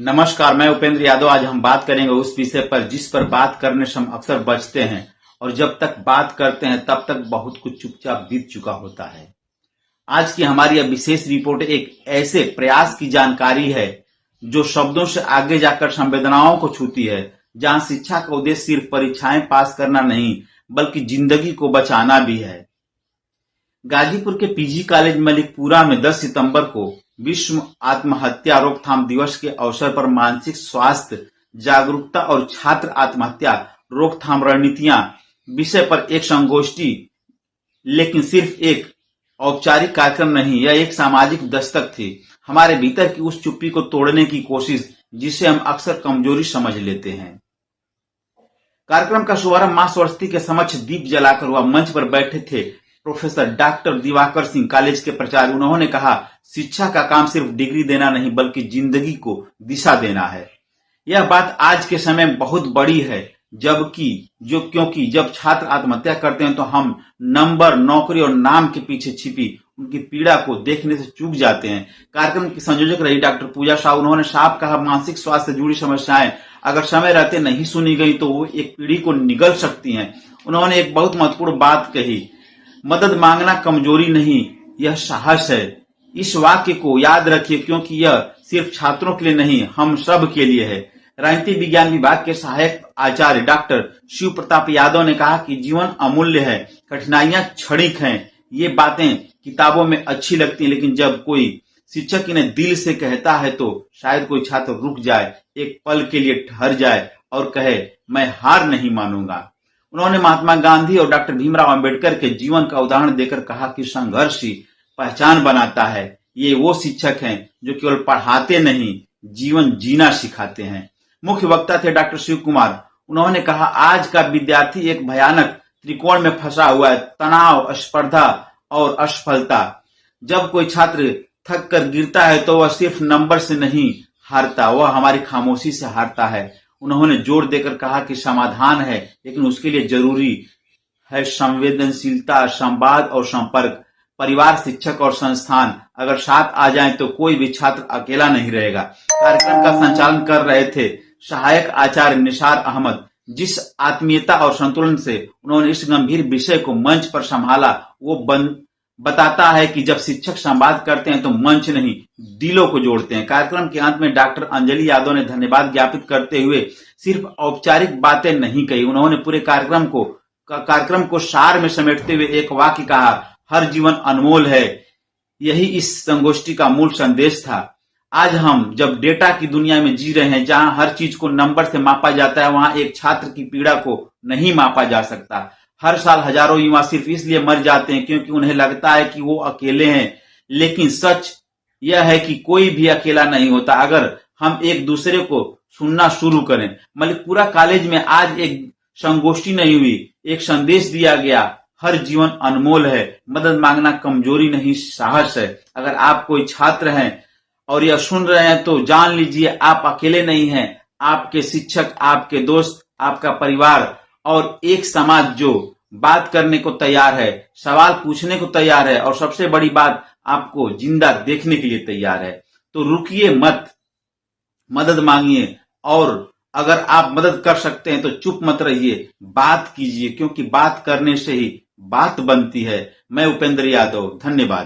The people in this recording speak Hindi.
नमस्कार, मैं उपेंद्र यादव। आज हम बात करेंगे उस विषय पर जिस पर बात करने से हम अक्सर बचते हैं और जब तक बात करते हैं तब तक बहुत कुछ चुपचाप बीत चुका होता है। आज की हमारी यह विशेष रिपोर्ट एक ऐसे प्रयास की जानकारी है जो शब्दों से आगे जाकर संवेदनाओं को छूती है, जहां शिक्षा का उद्देश्य सिर्फ परीक्षाएं पास करना नहीं बल्कि जिंदगी को बचाना भी है। गाजीपुर के पीजी कॉलेज मलिकपुरा में 10 सितंबर को विश्व आत्महत्या रोकथाम दिवस के अवसर पर मानसिक स्वास्थ्य जागरूकता और छात्र आत्महत्या रोकथाम रणनीतियां विषय पर एक संगोष्ठी, लेकिन सिर्फ एक औपचारिक कार्यक्रम नहीं, यह एक सामाजिक दस्तक थी, हमारे भीतर की उस चुप्पी को तोड़ने की कोशिश जिसे हम अक्सर कमजोरी समझ लेते हैं। कार्यक्रम का शुभारंभ मां सरस्वती के समक्ष दीप जलाकर हुआ। मंच पर बैठे थे professor doctor Diwakar Singh, college के प्राचार्य। उन्होंने कहा, शिक्षा का काम सिर्फ डिग्री देना नहीं बल्कि जिंदगी को दिशा देना है। यह बात आज के समय में बहुत बड़ी है, क्योंकि जब छात्र आत्महत्या करते हैं तो हम नंबर, नौकरी और नाम के पीछे छिपी उनकी पीड़ा को देखने से चूक जाते हैं। कार्यक्रम की संयोजक रही डॉक्टर पूजा शाह। उन्होंने साफ कहा, मानसिक स्वास्थ्य से जुड़ी समस्याएं अगर समय रहते नहीं सुनी गई तो वो एक पीढ़ी को निगल सकती हैं। उन्होंने एक बहुत महत्वपूर्ण बात कही, मदद मांगना कमजोरी नहीं, यह साहस है। इस वाक्य को याद रखिए क्योंकि यह सिर्फ छात्रों के लिए नहीं, हम सब के लिए है। राजनीति विज्ञान विभाग के सहायक आचार्य डॉक्टर शिव प्रताप यादव ने कहा कि जीवन अमूल्य है, कठिनाइयां क्षणिक हैं। ये बातें किताबों में अच्छी लगती हैं, लेकिन जब कोई शिक्षक इन्हें दिल से कहता है तो शायद कोई छात्र रुक जाए, एक पल के लिए ठहर जाए और कहे, मैं हार नहीं मानूंगा। उन्होंने महात्मा गांधी और डॉक्टर भीमराव अंबेडकर के जीवन का उदाहरण देकर कहा कि संघर्ष ही पहचान बनाता है। ये वो शिक्षक हैं जो केवल पढ़ाते नहीं, जीवन जीना सिखाते हैं। मुख्य वक्ता थे डॉक्टर शिव कुमार। उन्होंने कहा, आज का विद्यार्थी एक भयानक त्रिकोण में फंसा हुआ है, तनाव, स्पर्धा और असफलता। जब कोई छात्र थक कर गिरता है तो वह सिर्फ नंबर से नहीं हारता, वह हमारी खामोशी से हारता है। उन्होंने जोर देकर कहा कि समाधान है, लेकिन उसके लिए जरूरी है संवेदनशीलता, संवाद और संपर्क। परिवार, शिक्षक और संस्थान अगर साथ आ जाएं तो कोई भी छात्र अकेला नहीं रहेगा। कार्यक्रम का संचालन कर रहे थे सहायक आचार्य निसार अहमद। जिस आत्मीयता और संतुलन से उन्होंने इस गंभीर विषय को मंच पर संभाला, वो बताता है कि जब शिक्षक संवाद करते हैं तो मंच नहीं, दिलों को जोड़ते हैं। कार्यक्रम के अंत में डॉक्टर अंजलि यादव ने धन्यवाद ज्ञापित करते हुए सिर्फ औपचारिक बातें नहीं कही, उन्होंने पूरे कार्यक्रम को सार में समेटते हुए एक वाक्य कहा, हर जीवन अनमोल है। यही इस संगोष्ठी का मूल संदेश था। आज हम जब डेटा की दुनिया में जी रहे हैं, जहां हर चीज को नंबर से मापा जाता है, वहां एक छात्र की पीड़ा को नहीं मापा जा सकता। हर साल हजारों युवा सिर्फ इसलिए मर जाते हैं क्योंकि उन्हें लगता है कि वो अकेले हैं, लेकिन सच यह है कि कोई भी अकेला नहीं होता अगर हम एक दूसरे को सुनना शुरू करें। मलिकपुरा कॉलेज में आज एक संगोष्ठी नहीं हुई, एक संदेश दिया गया, हर जीवन अनमोल है, मदद मांगना कमजोरी नहीं, साहस है। अगर आप कोई छात्र हैं और यह सुन रहे हैं तो जान लीजिए आप अकेले नहीं हैं। आपके शिक्षक, आपके दोस्त, आपका परिवार और एक समाज जो बात करने को तैयार है, सवाल पूछने को तैयार है और सबसे बड़ी बात, आपको जिंदा देखने के लिए तैयार है। तो रुकिए मत, मदद मांगिए और अगर आप मदद कर सकते हैं तो चुप मत रहिए, बात कीजिए, क्योंकि बात करने से ही बात बनती है। मैं उपेंद्र यादव, धन्यवाद।